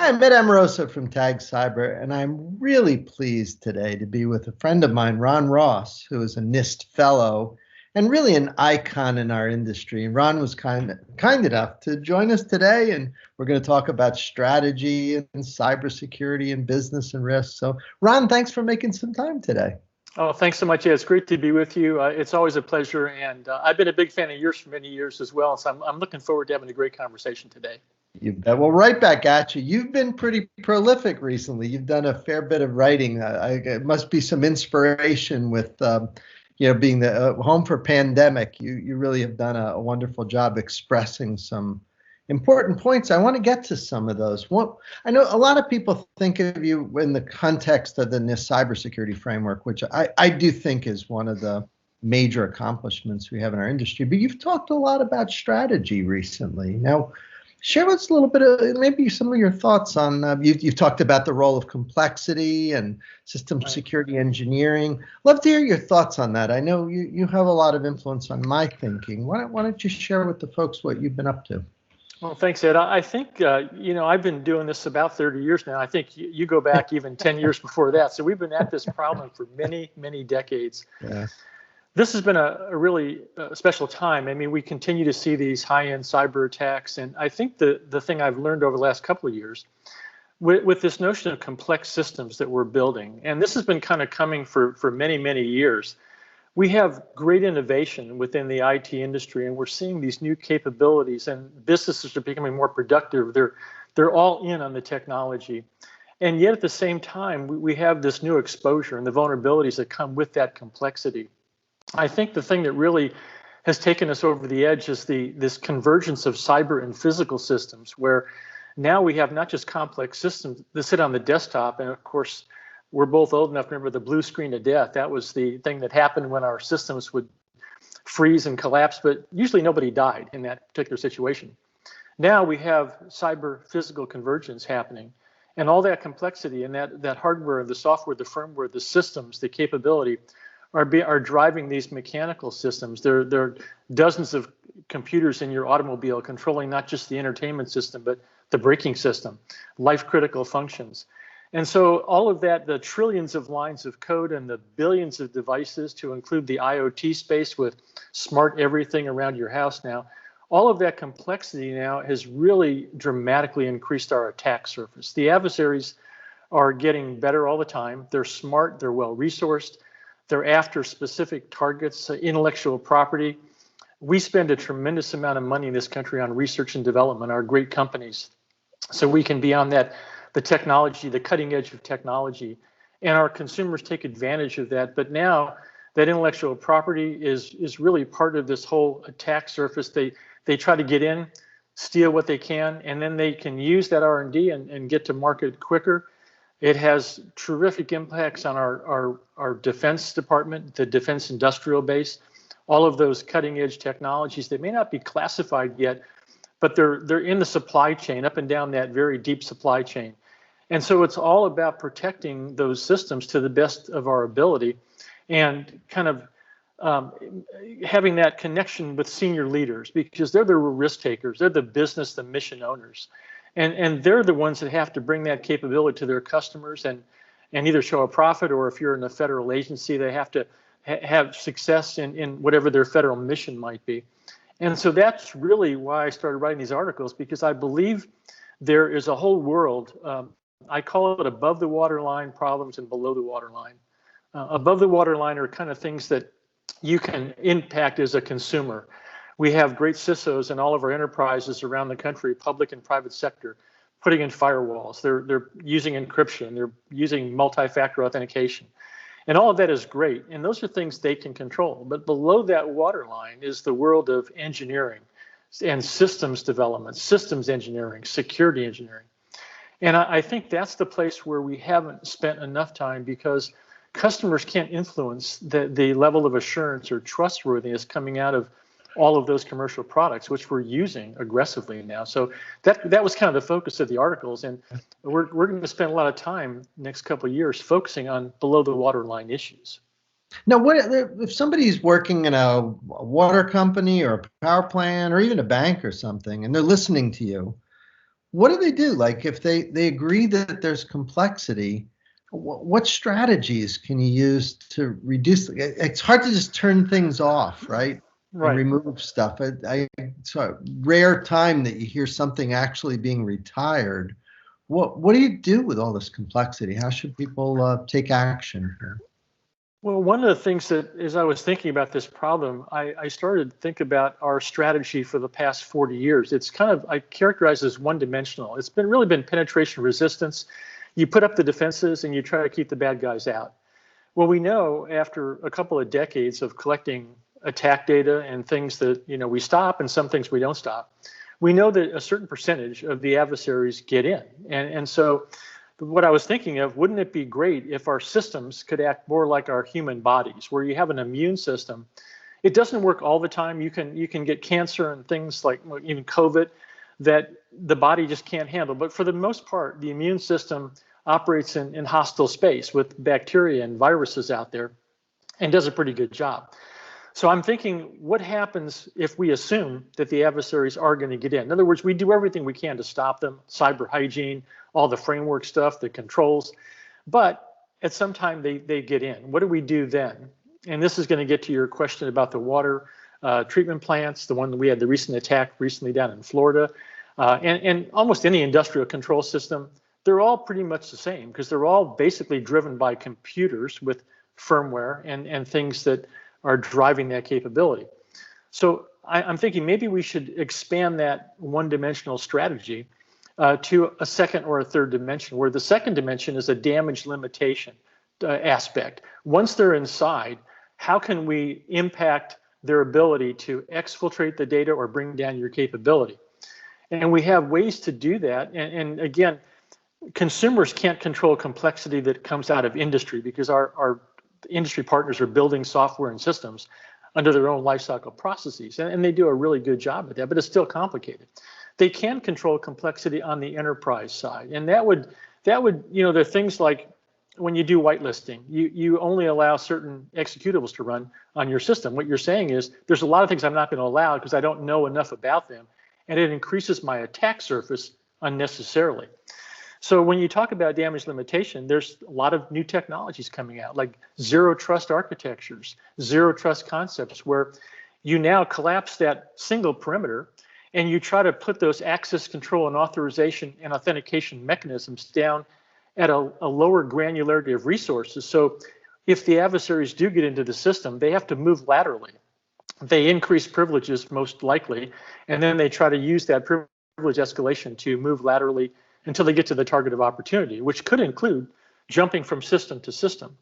Hi, I'm Ed Amoroso from Tag Cyber, and I'm really pleased today to be with a friend of mine, Ron Ross, who is a NIST fellow and really an icon in our industry. Ron was kind enough to join us today, and we're going to talk about strategy and cybersecurity and business and risk. So, Ron, thanks for making some time today. Oh, thanks so much. Yeah, it's great to be with you. It's always a pleasure, and I've been a big fan of yours for many years as well. So I'm looking forward to having a great conversation today. You bet. Well, right back at you. You've been pretty prolific recently. You've done a fair bit of writing. It must be some inspiration with, being the home for pandemic. You really have done a wonderful job expressing some important points. I want to get to some of those. I know a lot of people think of you in the context of the NIST cybersecurity framework, which I do think is one of the major accomplishments we have in our industry. But you've talked a lot about strategy recently. Now, share with us a little bit of maybe some of your thoughts on, you've talked about the role of complexity and system security engineering. Love to hear your thoughts on that. I know you have a lot of influence on my thinking. Why don't you share with the folks what you've been up to? Well, thanks, Ed. I think, I've been doing this about 30 years now. I think you go back even 10 years before that. So we've been at this problem for many, many decades. Yeah. This has been a really special time. I mean, we continue to see these high-end cyber attacks. And I think the thing I've learned over the last couple of years with this notion of complex systems that we're building, and this has been kind of coming for many, many years, we have great innovation within the IT industry, and we're seeing these new capabilities, and businesses are becoming more productive. They're all in on the technology. And yet at the same time, we have this new exposure and the vulnerabilities that come with that complexity. I think the thing that really has taken us over the edge is this convergence of cyber and physical systems, where now we have not just complex systems that sit on the desktop, and of course, we're both old enough to remember the blue screen of death. That was the thing that happened when our systems would freeze and collapse, but usually nobody died in that particular situation. Now we have cyber physical convergence happening, and all that complexity and that hardware, the software, the firmware, the systems, the capability are driving these mechanical systems. There are dozens of computers in your automobile controlling not just the entertainment system, but the braking system, life-critical functions. And so all of that, the trillions of lines of code and the billions of devices to include the IoT space with smart everything around your house now, all of that complexity now has really dramatically increased our attack surface. The adversaries are getting better all the time. They're smart, they're well-resourced, they're after specific targets, intellectual property. We spend a tremendous amount of money in this country on research and development, our great companies, so we can be on the technology, the cutting edge of technology, and our consumers take advantage of that. But now that intellectual property is really part of this whole attack surface. They try to get in, steal what they can, and then they can use that R&D and get to market quicker. It has terrific impacts on our Defense Department, the defense industrial base, all of those cutting edge technologies that may not be classified yet, but they're in the supply chain, up and down that very deep supply chain. And so it's all about protecting those systems to the best of our ability and kind of having that connection with senior leaders, because they're the risk takers. They're the business, the mission owners. And they're the ones that have to bring that capability to their customers and either show a profit, or if you're in a federal agency, they have to have success in whatever their federal mission might be. And so that's really why I started writing these articles, because I believe there is a whole world. I call it above the waterline problems and below the waterline. Above the waterline are kind of things that you can impact as a consumer. We have great CISOs in all of our enterprises around the country, public and private sector, putting in firewalls. They're using encryption. They're using multi-factor authentication. And all of that is great. And those are things they can control. But below that waterline is the world of engineering and systems development, systems engineering, security engineering. And I think that's the place where we haven't spent enough time, because customers can't influence the level of assurance or trustworthiness coming out of all of those commercial products, which we're using aggressively now. So that was kind of the focus of the articles. And we're going to spend a lot of time next couple of years focusing on below the waterline issues. Now, what if somebody's working in a water company or a power plant or even a bank or something, and they're listening to you? what do they do? Like if they agree that there's complexity, what strategies can you use to reduce? It's hard to just turn things off, right? And Right. remove stuff. It's a rare time that you hear something actually being retired. What do you do with all this complexity? How should people take action here? Well, one of the things that, as I was thinking about this problem, I started to think about our strategy for the past 40 years. It's kind of, I characterize it as one-dimensional. It's really been penetration resistance. You put up the defenses and you try to keep the bad guys out. Well, we know after a couple of decades of collecting attack data and things that we stop and some things we don't stop, we know that a certain percentage of the adversaries get in. And so what I was thinking of, wouldn't it be great if our systems could act more like our human bodies, where you have an immune system? It doesn't work all the time. You can get cancer and things like even COVID that the body just can't handle. But for the most part, the immune system operates in hostile space with bacteria and viruses out there and does a pretty good job. So I'm thinking, what happens if we assume that the adversaries are going to get in? In other words, we do everything we can to stop them, cyber hygiene, all the framework stuff, the controls, but at some time they get in. What do we do then? And this is going to get to your question about the water treatment plants, the one that we had the recent attack recently down in Florida, and almost any industrial control system. They're all pretty much the same because they're all basically driven by computers with firmware and things that are driving that capability. So I'm thinking maybe we should expand that one-dimensional strategy to a second or a third dimension, where the second dimension is a damage limitation aspect. Once they're inside, how can we impact their ability to exfiltrate the data or bring down your capability? And we have ways to do that. And again, consumers can't control complexity that comes out of industry because our industry partners are building software and systems under their own lifecycle processes, and they do a really good job at that, but it's still complicated. They can control complexity on the enterprise side, and that would there are things like when you do whitelisting, you only allow certain executables to run on your system. What you're saying is there's a lot of things I'm not going to allow because I don't know enough about them, and it increases my attack surface unnecessarily. So when you talk about damage limitation, there's a lot of new technologies coming out, like zero trust architectures, zero trust concepts, where you now collapse that single perimeter and you try to put those access control and authorization and authentication mechanisms down at a lower granularity of resources. So if the adversaries do get into the system, they have to move laterally. They increase privileges most likely, and then they try to use that privilege escalation to move laterally until they get to the target of opportunity, which could include jumping from system to system.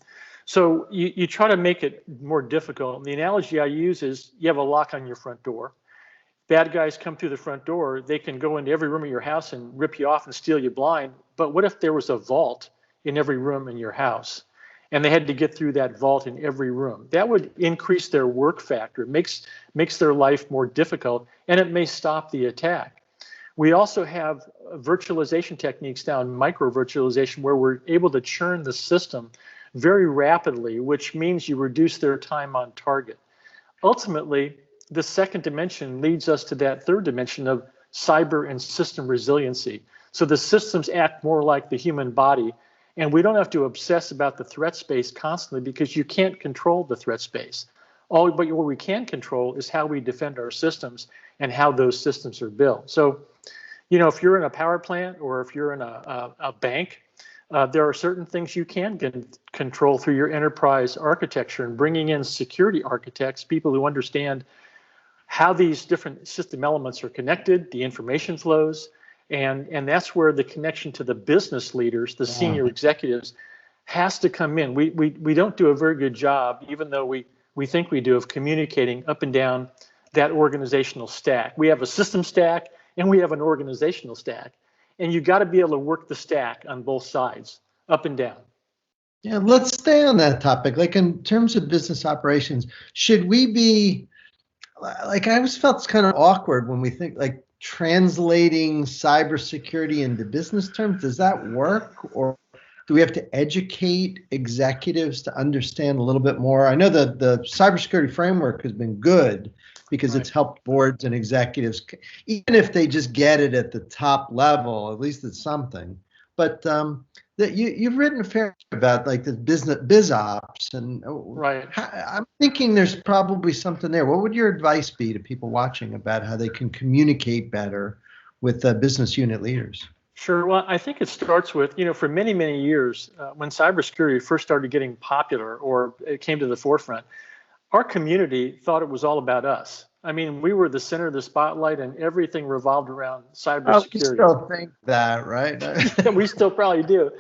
So you try to make it more difficult. And the analogy I use is you have a lock on your front door. Bad guys come through the front door. They can go into every room of your house and rip you off and steal you blind. But what if there was a vault in every room in your house and they had to get through that vault in every room? That would increase their work factor. It makes their life more difficult, and it may stop the attack. We also have virtualization techniques now, micro virtualization, where we're able to churn the system very rapidly, which means you reduce their time on target. Ultimately, the second dimension leads us to that third dimension of cyber and system resiliency. So the systems act more like the human body, and we don't have to obsess about the threat space constantly because you can't control the threat space. But what we can control is how we defend our systems and how those systems are built. So, if you're in a power plant or if you're in a bank, there are certain things you can control through your enterprise architecture, and bringing in security architects, people who understand how these different system elements are connected, the information flows, and that's where the connection to the business leaders, the senior executives, has to come in. We don't do a very good job, even though we think we do, of communicating up and down that organizational stack. We have a system stack and we have an organizational stack, and you got to be able to work the stack on both sides, up and down. Yeah, let's stay on that topic. Like in terms of business operations, should we be like, I always felt it's kind of awkward when we think like translating cybersecurity into business terms. Does that work, or do we have to educate executives to understand a little bit more? I know that the cybersecurity framework has been good, because Right. it's helped boards and executives, even if they just get it at the top level, at least it's something. But that you've written a fair about like the business biz ops, and Right. I'm thinking there's probably something there. What would your advice be to people watching about how they can communicate better with business unit leaders? Sure. Well, I think it starts with, for many, many years, when cybersecurity first started getting popular or it came to the forefront, our community thought it was all about us. I mean, we were the center of the spotlight and everything revolved around Oh, we cybersecurity. still think that, right? Yeah, we still probably do.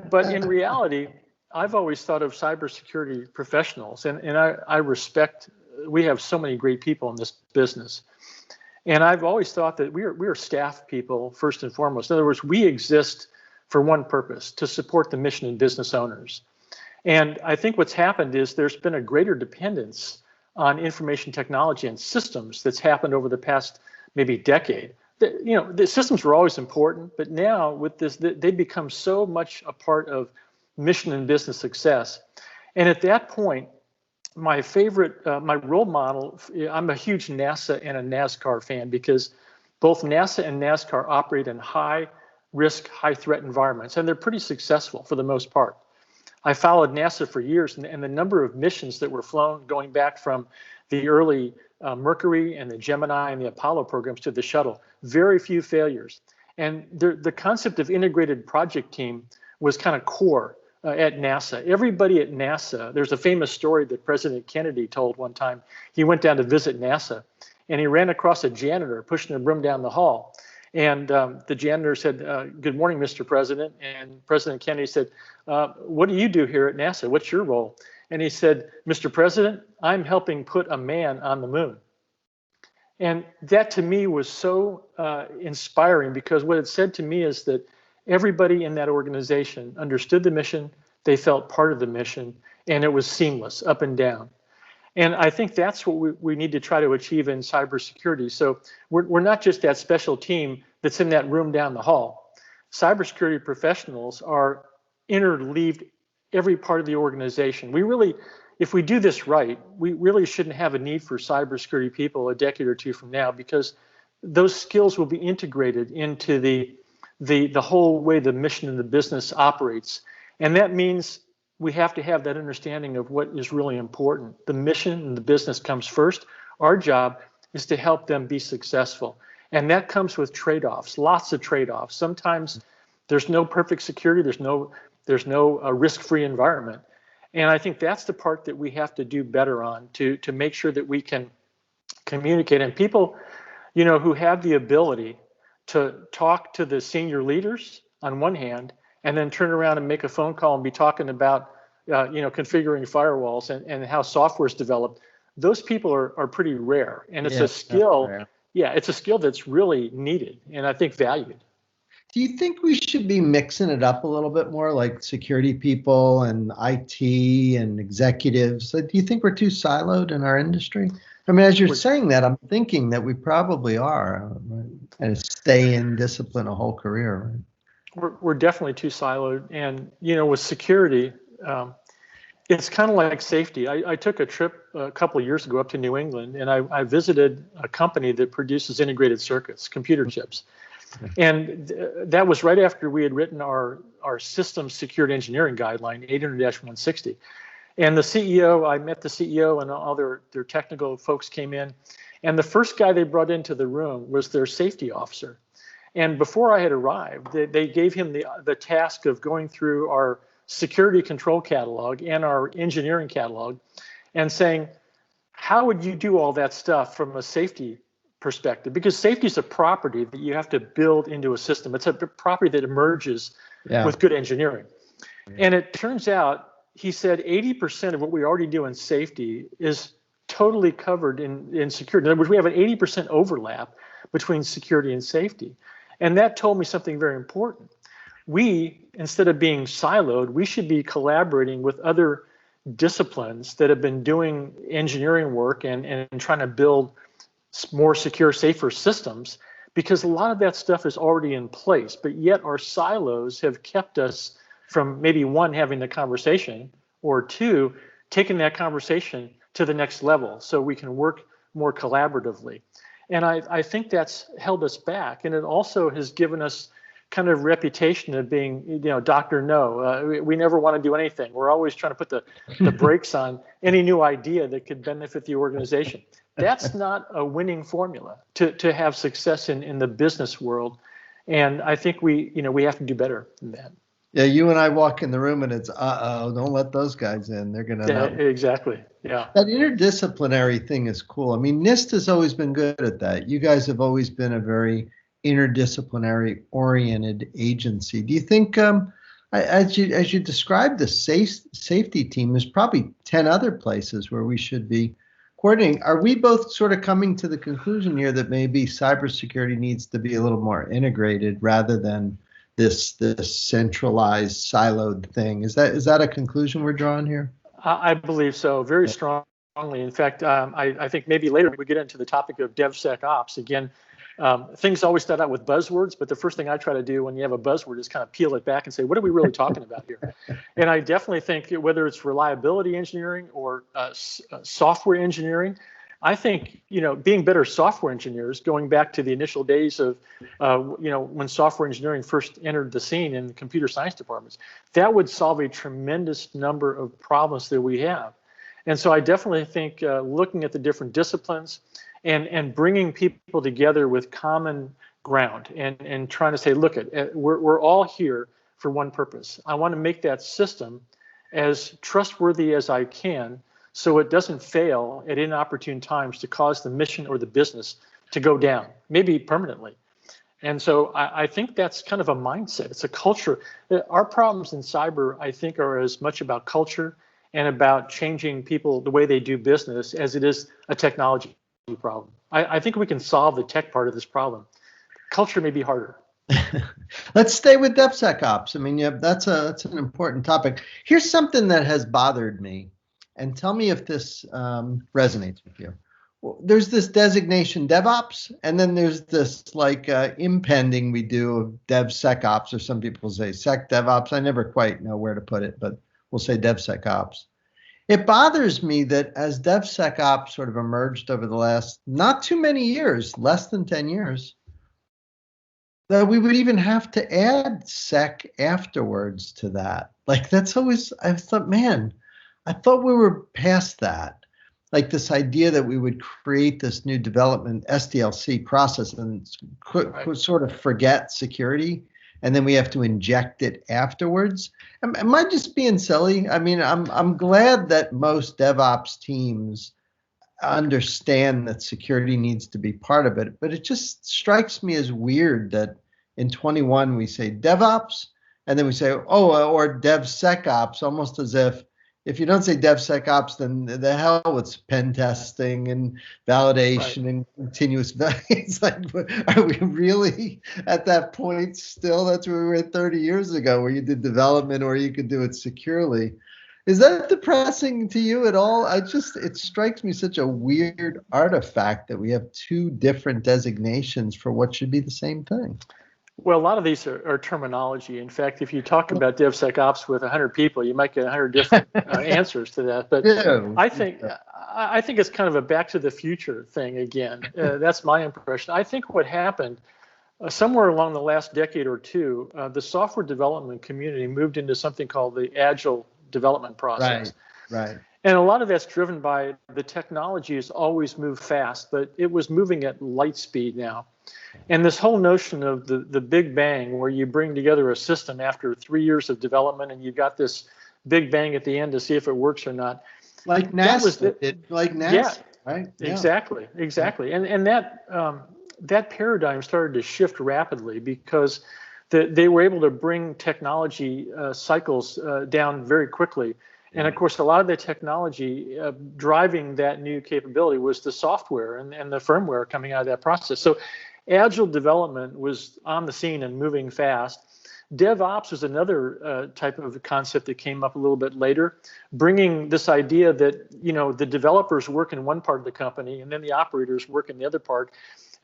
But in reality, I've always thought of cybersecurity professionals, and I respect, we have so many great people in this business. And I've always thought that we are staff people first and foremost. In other words, we exist for one purpose, to support the mission and business owners. And I think what's happened is there's been a greater dependence on information technology and systems that's happened over the past maybe decade. The systems were always important, but now with this, they become so much a part of mission and business success. And at that point, my favorite, my role model, I'm a huge NASA and a NASCAR fan because both NASA and NASCAR operate in high risk, high threat environments, and they're pretty successful for the most part. I followed NASA for years, and the number of missions that were flown going back from the early Mercury and the Gemini and the Apollo programs to the shuttle, very few failures. And the concept of integrated project team was kind of core at NASA. Everybody at NASA, there's a famous story that President Kennedy told one time. He went down to visit NASA, and he ran across a janitor pushing a broom down the hall. And the janitor said, "Good morning, Mr. President." And President Kennedy said, "What do you do here at NASA? What's your role?" And he said, "Mr. President, I'm helping put a man on the moon." And that to me was so inspiring, because what it said to me is that everybody in that organization understood the mission, they felt part of the mission, and it was seamless up and down. And I think that's what we need to try to achieve in cybersecurity. So we're not just that special team that's in that room down the hall. Cybersecurity professionals are interleaved every part of the organization. If we do this right, we really shouldn't have a need for cybersecurity people a decade or two from now, because those skills will be integrated into the whole way the mission and the business operates. And that means we have to have that understanding of what is really important. The mission and the business comes first. Our job is to help them be successful. And that comes with trade-offs, lots of trade-offs. Sometimes there's no perfect security, there's no risk-free environment. And I think that's the part that we have to do better on to make sure that we can communicate. And people, who have the ability to talk to the senior leaders on one hand, and then turn around and make a phone call and be talking about, configuring firewalls and how software is developed. Those people are pretty rare, and it's a skill. Yeah, it's a skill that's really needed, and I think valued. Do you think we should be mixing it up a little bit more, like security people and IT and executives? Do you think we're too siloed in our industry? I mean, as you're saying that, I'm thinking that we probably are, right? And stay in discipline a whole career, right? We're definitely too siloed. And, with security, it's kind of like safety. I took a trip a couple of years ago up to New England, and I visited a company that produces integrated circuits, computer chips. And that was right after we had written our systems security engineering guideline, 800-160. And the CEO, I met the CEO, and all their technical folks came in. And the first guy they brought into the room was their safety officer. And before I had arrived, they gave him the task of going through our security control catalog and our engineering catalog and saying, how would you do all that stuff from a safety perspective? Because safety is a property that you have to build into a system. It's a property that emerges with good engineering. Yeah. And it turns out, he said, 80% of what we already do in safety is totally covered in security. In other words, we have an 80% overlap between security and safety. And that told me something very important. We, instead of being siloed, we should be collaborating with other disciplines that have been doing engineering work and trying to build more secure, safer systems, because a lot of that stuff is already in place, but yet our silos have kept us from maybe one, having the conversation, or two, taking that conversation to the next level so we can work more collaboratively. And I think that's held us back. And it also has given us kind of reputation of being, Dr. No. We never want to do anything. We're always trying to put the brakes on any new idea that could benefit the organization. That's not a winning formula to have success in the business world. And I think we have to do better than that. Yeah, you and I walk in the room and it's, don't let those guys in. They're going to know. Exactly. Yeah. That interdisciplinary thing is cool. I mean, NIST has always been good at that. You guys have always been a very interdisciplinary oriented agency. Do you think, as you described the safety team, there's probably 10 other places where we should be coordinating? Are we both sort of coming to the conclusion here that maybe cybersecurity needs to be a little more integrated rather than this centralized siloed thing? Is that a conclusion we're drawing here? I believe so, very strongly. In fact, I think maybe later we get into the topic of DevSecOps. Again, things always start out with buzzwords, but the first thing I try to do when you have a buzzword is kind of peel it back and say, what are we really talking about here? And I definitely think whether it's reliability engineering or software engineering, I think, being better software engineers, going back to the initial days of, when software engineering first entered the scene in the computer science departments, that would solve a tremendous number of problems that we have. And so I definitely think looking at the different disciplines and bringing people together with common ground and trying to say, look, we're all here for one purpose. I want to make that system as trustworthy as I can, so it doesn't fail at inopportune times to cause the mission or the business to go down, maybe permanently. And so I think that's kind of a mindset. It's a culture. Our problems in cyber, I think, are as much about culture and about changing people, the way they do business, as it is a technology problem. I think we can solve the tech part of this problem. Culture may be harder. Let's stay with DevSecOps. I mean, that's an important topic. Here's something that has bothered me. And tell me if this resonates with you. Well, there's this designation DevOps, and then there's this impending we do of DevSecOps, or some people say SecDevOps. I never quite know where to put it, but we'll say DevSecOps. It bothers me that as DevSecOps sort of emerged over the last not too many years, less than 10 years, that we would even have to add sec afterwards to that. That's always, I thought, man, I thought we were past that. Like this idea that we would create this new development SDLC process and sort of forget security, and then we have to inject it afterwards. Am I just being silly? I mean, I'm glad that most DevOps teams understand that security needs to be part of it, but it just strikes me as weird that in 21 we say DevOps, and then we say, or DevSecOps, almost as if you don't say DevSecOps, then the hell with pen testing and validation and continuous. It's like, are we really at that point still? That's where we were 30 years ago, where you did development or you could do it securely. Is that depressing to you at all? It strikes me such a weird artifact that we have two different designations for what should be the same thing. Well, a lot of these are terminology. In fact, if you talk about DevSecOps with 100 people, you might get 100 different answers to that. But yeah. I think it's kind of a back to the future thing again. That's my impression. I think what happened somewhere along the last decade or two, the software development community moved into something called the agile development process. Right. And a lot of that's driven by the technology has always moved fast, but it was moving at light speed now. And this whole notion of the big bang, where you bring together a system after 3 years of development and you've got this big bang at the end to see if it works or not. Like NASA, yeah, right? Yeah. Exactly. And that paradigm started to shift rapidly because they were able to bring technology cycles down very quickly. And of course, a lot of the technology driving that new capability was the software and the firmware coming out of that process. So agile development was on the scene and moving fast. DevOps was another type of concept that came up a little bit later, bringing this idea that, the developers work in one part of the company and then the operators work in the other part.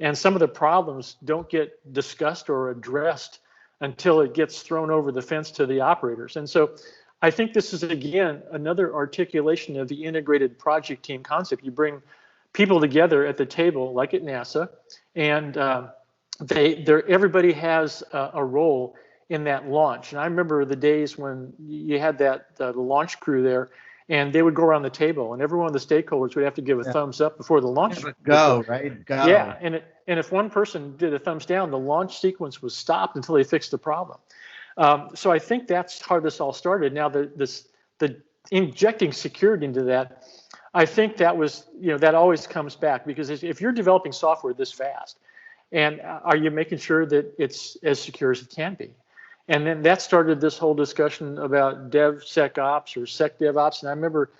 And some of the problems don't get discussed or addressed until it gets thrown over the fence to the operators. And so I think this is, again, another articulation of the integrated project team concept. You bring people together at the table, like at NASA, and everybody has a role in that launch. And I remember the days when you had the launch crew there, and they would go around the table, and every one of the stakeholders would have to give a thumbs up before the launch. Go, right? Go. Yeah, and if one person did a thumbs down, the launch sequence was stopped until they fixed the problem. So I think that's how this all started. Now, the injecting security into that, I think that was, that always comes back, because if you're developing software this fast, and are you making sure that it's as secure as it can be? And then that started this whole discussion about DevSecOps or SecDevOps. And I remember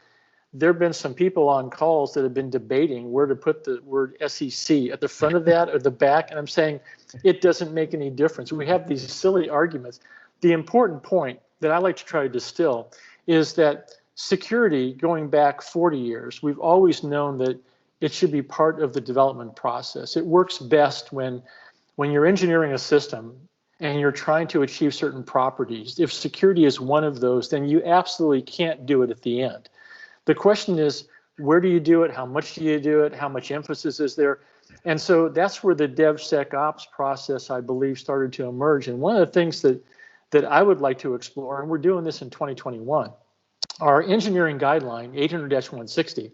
there have been some people on calls that have been debating where to put the word SEC at the front of that or the back. And I'm saying it doesn't make any difference. We have these silly arguments. The important point that I like to try to distill is that security, going back 40 years, we've always known that it should be part of the development process. It works best when you're engineering a system and you're trying to achieve certain properties. If security is one of those, then you absolutely can't do it at the end. The question is, where do you do it? How much do you do it? How much emphasis is there? And so that's where the DevSecOps process, I believe, started to emerge. And one of the things that I would like to explore, and we're doing this in 2021, our engineering guideline, 800-160,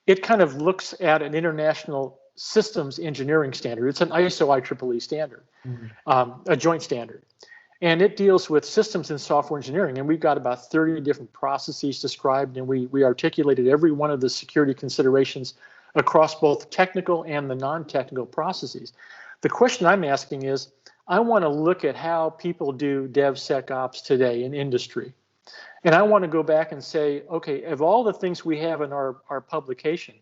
it kind of looks at an international systems engineering standard. It's an ISO IEEE standard, a joint standard. And it deals with systems and software engineering. And we've got about 30 different processes described, and we articulated every one of the security considerations across both technical and the non-technical processes. The question I'm asking is, I want to look at how people do DevSecOps today in industry. And I want to go back and say, okay, of all the things we have in our publication,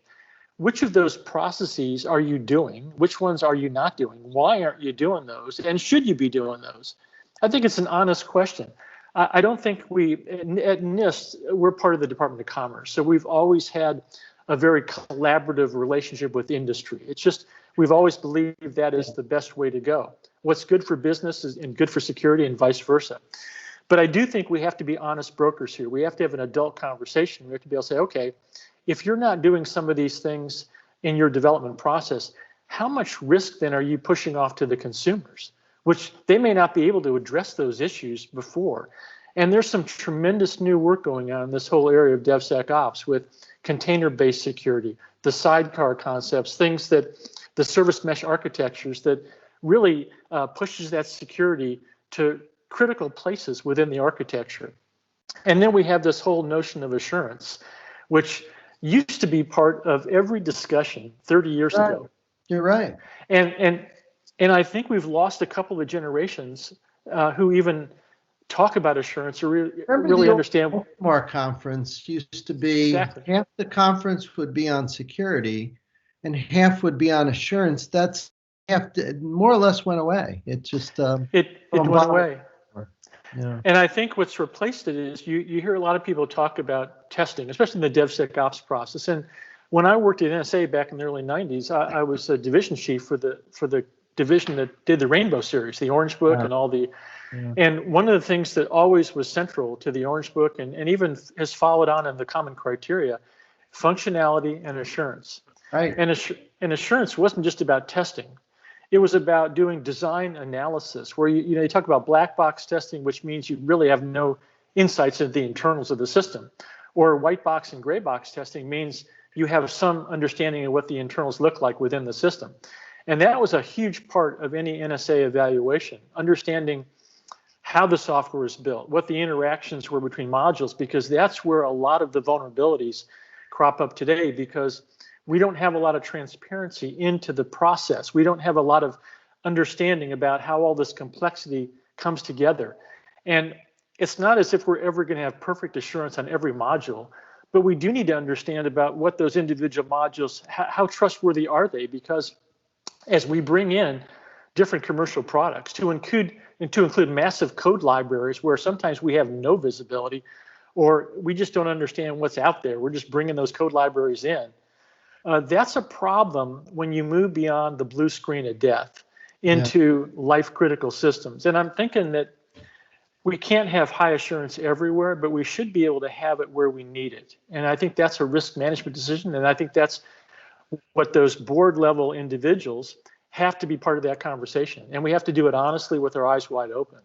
which of those processes are you doing? Which ones are you not doing? Why aren't you doing those? And should you be doing those? I think it's an honest question. I don't think at NIST, we're part of the Department of Commerce. So we've always had a very collaborative relationship with industry. It's just, we've always believed that is the best way to go. What's good for business is and good for security, and vice versa. But I do think we have to be honest brokers here. We have to have an adult conversation. We have to be able to say, okay, if you're not doing some of these things in your development process, how much risk then are you pushing off to the consumers, which they may not be able to address those issues before? And there's some tremendous new work going on in this whole area of DevSecOps with container-based security, the sidecar concepts, things that the service mesh architectures that really pushes that security to critical places within the architecture. And then we have this whole notion of assurance, which used to be part of every discussion 30 years ago. You're right. And I think we've lost a couple of generations who even talk about assurance or really understand. The Baltimore conference used to be half the conference would be on security and half would be on assurance. That's more or less went away. It just it went away. Yeah. And I think what's replaced it is you hear a lot of people talk about testing, especially in the DevSecOps process. And when I worked at NSA back in the early 90s, I was a division chief for the division that did the Rainbow series, the Orange Book and all the. Yeah. And one of the things that always was central to the Orange Book and even has followed on in the common criteria, functionality and assurance. Right. And assurance wasn't just about testing. It was about doing design analysis, where you talk about black box testing, which means you really have no insights into the internals of the system, or white box and gray box testing means you have some understanding of what the internals look like within the system. And that was a huge part of any NSA evaluation, understanding how the software is built, what the interactions were between modules, because that's where a lot of the vulnerabilities crop up today, because we don't have a lot of transparency into the process. We don't have a lot of understanding about how all this complexity comes together. And it's not as if we're ever going to have perfect assurance on every module, but we do need to understand about what those individual modules, how trustworthy are they? Because as we bring in different commercial products to include massive code libraries where sometimes we have no visibility or we just don't understand what's out there, we're just bringing those code libraries in. That's a problem when you move beyond the blue screen of death into life-critical systems. And I'm thinking that we can't have high assurance everywhere, but we should be able to have it where we need it. And I think that's a risk management decision. And I think that's what those board level individuals have to be part of that conversation. And we have to do it honestly with our eyes wide open.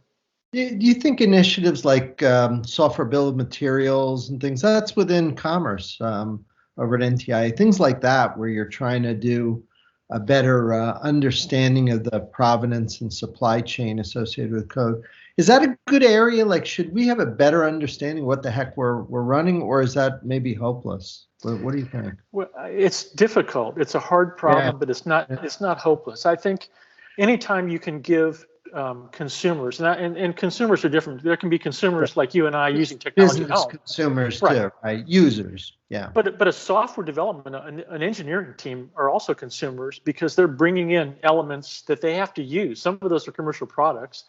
Do you think initiatives like software bill of materials and things, that's within commerce over at NTIA, things like that, where you're trying to do a better understanding of the provenance and supply chain associated with code. Is that a good area? Like, should we have a better understanding what the heck we're running, or is that maybe hopeless? What do you think? Well, it's difficult. It's a hard problem, but it's not hopeless. I think anytime you can give consumers, and consumers are different. There can be consumers like you and I using technology. Business consumers too, right? Users, yeah. But a software development, an engineering team are also consumers because they're bringing in elements that they have to use. Some of those are commercial products.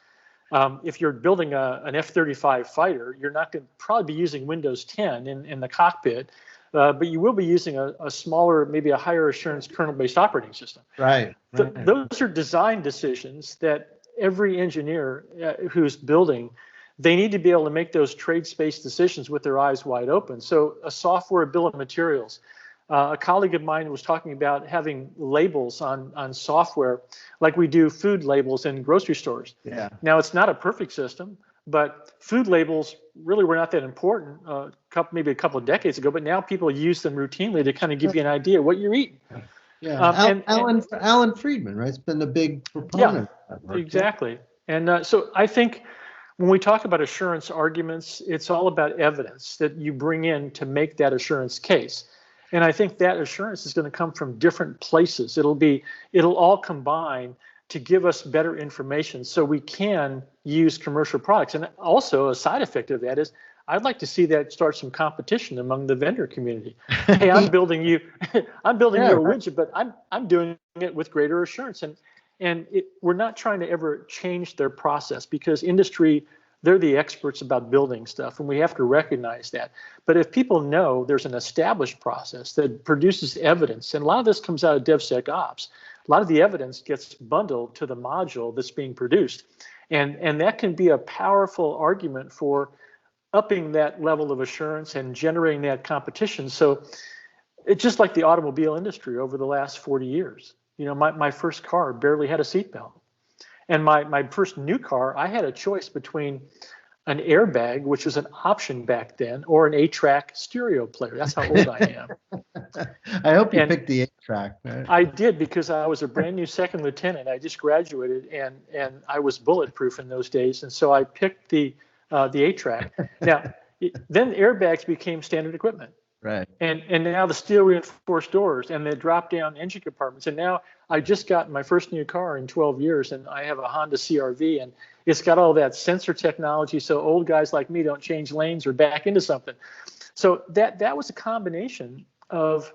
If you're building an F-35 fighter, you're not going to probably be using Windows 10 in the cockpit, but you will be using a smaller, maybe a higher assurance kernel-based operating system. Right. Those are design decisions that every engineer who's building, they need to be able to make those trade space decisions with their eyes wide open. So a software bill of materials. A colleague of mine was talking about having labels on software like we do food labels in grocery stores. Yeah. Now, it's not a perfect system, but food labels really were not that important maybe a couple of decades ago, but now people use them routinely to kind of give you an idea what you're eating. Yeah, Alan Friedman, right? It's been a big proponent of that work. Exactly. And so I think when we talk about assurance arguments, it's all about evidence that you bring in to make that assurance case. And I think that assurance is going to come from different places. It'll all combine to give us better information so we can use commercial products. And also a side effect of that is I'd like to see that start some competition among the vendor community. Hey, I'm building you a widget, but I'm doing it with greater assurance. And we're not trying to ever change their process because industry, they're the experts about building stuff, and we have to recognize that. But if people know there's an established process that produces evidence, and a lot of this comes out of DevSecOps, a lot of the evidence gets bundled to the module that's being produced. And that can be a powerful argument for upping that level of assurance and generating that competition. So it's just like the automobile industry over the last 40 years. You know, my first car barely had a seatbelt. And my first new car, I had a choice between an airbag, which was an option back then, or an 8-track stereo player. That's how old I am. I hope you picked the 8-track. Right? I did, because I was a brand new second lieutenant. I just graduated, and I was bulletproof in those days. And so I picked the 8-track. Now, then airbags became standard equipment. Right. And now the steel reinforced doors and the drop down engine compartments. And now I just got my first new car in 12 years, and I have a Honda CRV, and it's got all that sensor technology. So old guys like me don't change lanes or back into something. So that was a combination of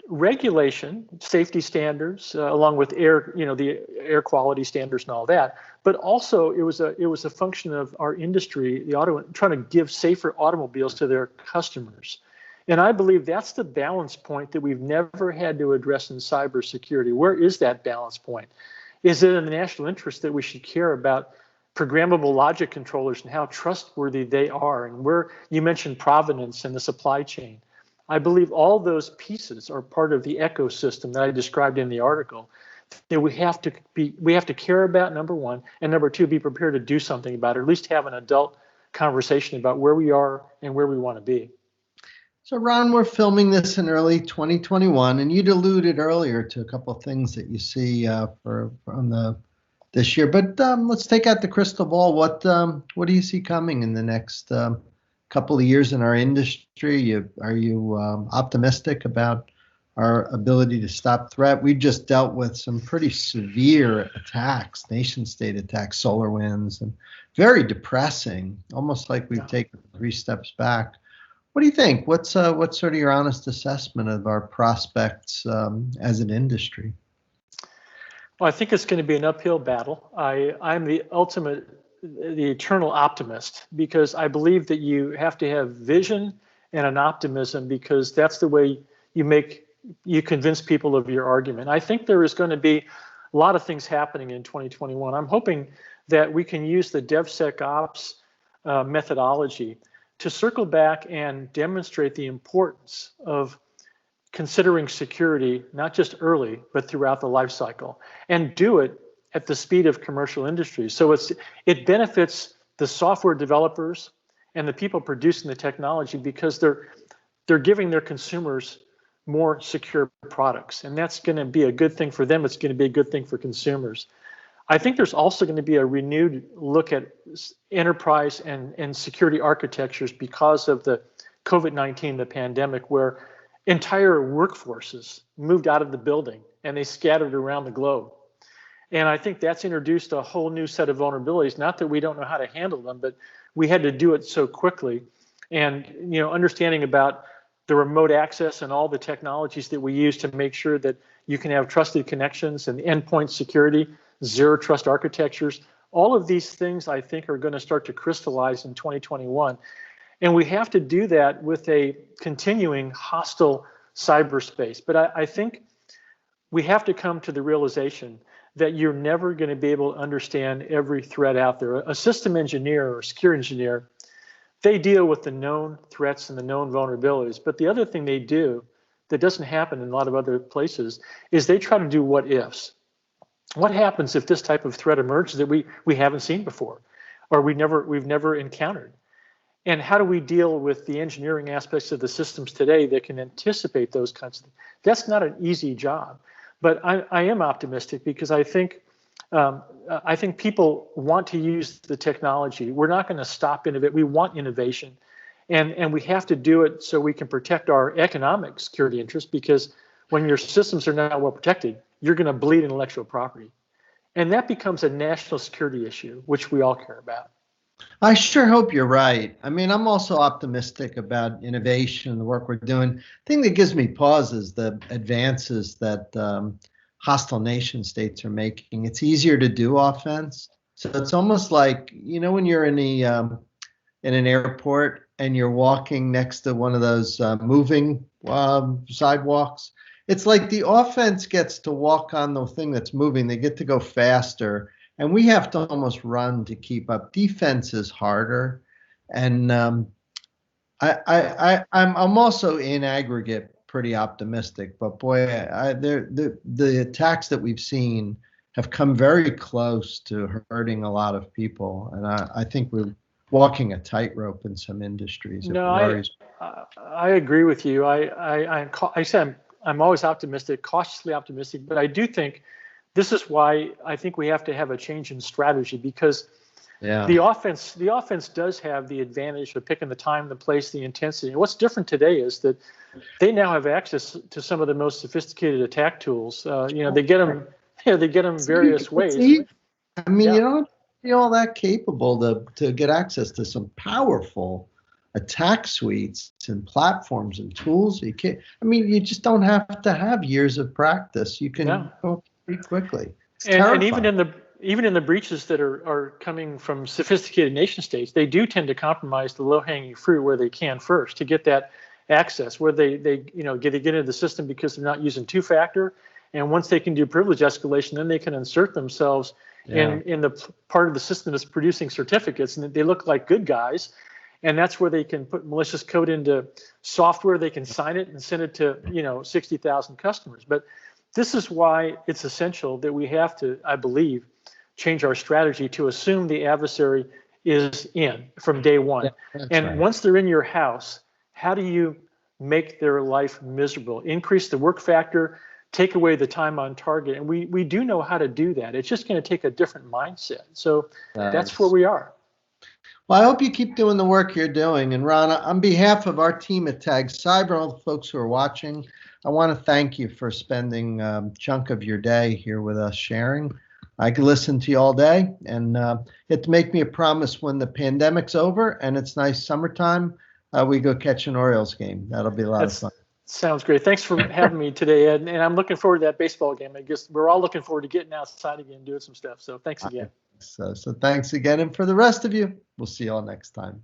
regulation, safety standards, along with the air quality standards and all that. But also it was a function of our industry, trying to give safer automobiles to their customers. And I believe that's the balance point that we've never had to address in cybersecurity. Where is that balance point? Is it in the national interest that we should care about programmable logic controllers and how trustworthy they are? And where you mentioned provenance and the supply chain. I believe all those pieces are part of the ecosystem that I described in the article that we have to care about, number one, and number two, be prepared to do something about it, or at least have an adult conversation about where we are and where we want to be. So, Ron, we're filming this in early 2021, and you'd alluded earlier to a couple of things that you see this year. But let's take out the crystal ball. What do you see coming in the next couple of years in our industry? Are you optimistic about our ability to stop threat? We just dealt with some pretty severe attacks, nation-state attacks, SolarWinds, and very depressing, almost like we've taken 3 steps back. What do you think? What's sort of your honest assessment of our prospects as an industry? Well, I think it's going to be an uphill battle. I'm the eternal optimist, because I believe that you have to have vision and an optimism, because that's the way you convince people of your argument. I think there is going to be a lot of things happening in 2021. I'm hoping that we can use the DevSecOps methodology to circle back and demonstrate the importance of considering security, not just early, but throughout the life cycle, and do it at the speed of commercial industry. So it benefits the software developers and the people producing the technology because they're giving their consumers more secure products. And that's going to be a good thing for them. It's going to be a good thing for consumers. I think there's also going to be a renewed look at enterprise and security architectures because of the COVID-19, the pandemic, where entire workforces moved out of the building and they scattered around the globe. And I think that's introduced a whole new set of vulnerabilities. Not that we don't know how to handle them, but we had to do it so quickly. And understanding about the remote access and all the technologies that we use to make sure that you can have trusted connections and endpoint security, zero trust architectures, all of these things I think are going to start to crystallize in 2021. And we have to do that with a continuing hostile cyberspace. But I think we have to come to the realization that you're never going to be able to understand every threat out there. A system engineer or a security engineer, they deal with the known threats and the known vulnerabilities. But the other thing they do that doesn't happen in a lot of other places is they try to do what ifs. What happens if this type of threat emerges that we haven't seen before or we've never encountered? And how do we deal with the engineering aspects of the systems today that can anticipate those kinds of things? That's not an easy job. But I am optimistic because I think people want to use the technology. We're not going to stop innovate. We want innovation, and we have to do it so we can protect our economic security interests. Because when your systems are not well protected, you're going to bleed intellectual property, and that becomes a national security issue, which we all care about. I sure hope you're right. I mean, I'm also optimistic about innovation and the work we're doing. The thing that gives me pause is the advances that hostile nation states are making. It's easier to do offense. So it's almost like, when you're in an airport and you're walking next to one of those moving sidewalks. It's like the offense gets to walk on the thing that's moving. They get to go faster. And we have to almost run to keep up. Defense is harder, and I'm also in aggregate pretty optimistic. But boy, the attacks that we've seen have come very close to hurting a lot of people, and I think we're walking a tightrope in some industries. No, I agree with you. I said I'm always optimistic, cautiously optimistic, but I do think. This is why I think we have to have a change in strategy because the offense does have the advantage of picking the time, the place, the intensity. And what's different today is that they now have access to some of the most sophisticated attack tools. They get them various ways. I mean, you don't be all that capable to get access to some powerful attack suites and platforms and tools. You just don't have to have years of practice. You can go pretty quickly. And even in the breaches that are coming from sophisticated nation states, they do tend to compromise the low-hanging fruit where they can first to get that access, where they get into the system because they're not using two-factor. And once they can do privilege escalation, then they can insert themselves in the part of the system that's producing certificates, and they look like good guys. And that's where they can put malicious code into software. They can sign it and send it to 60,000 customers. But this is why it's essential that we have to, I believe, change our strategy to assume the adversary is in from day one. And once they're in your house, how do you make their life miserable? Increase the work factor, take away the time on target. And we do know how to do that. It's just going to take a different mindset. So that's where we are. Well, I hope you keep doing the work you're doing. And Ron, on behalf of our team at Tag Cyber, all the folks who are watching, I want to thank you for spending a chunk of your day here with us sharing. I could listen to you all day, and you have to make me a promise when the pandemic's over and it's nice summertime, we go catch an Orioles game. That'll be a lot of fun. Sounds great. Thanks for having me today, Ed. And I'm looking forward to that baseball game. I guess we're all looking forward to getting outside again and doing some stuff. So thanks again. So thanks again. And for the rest of you, we'll see you all next time.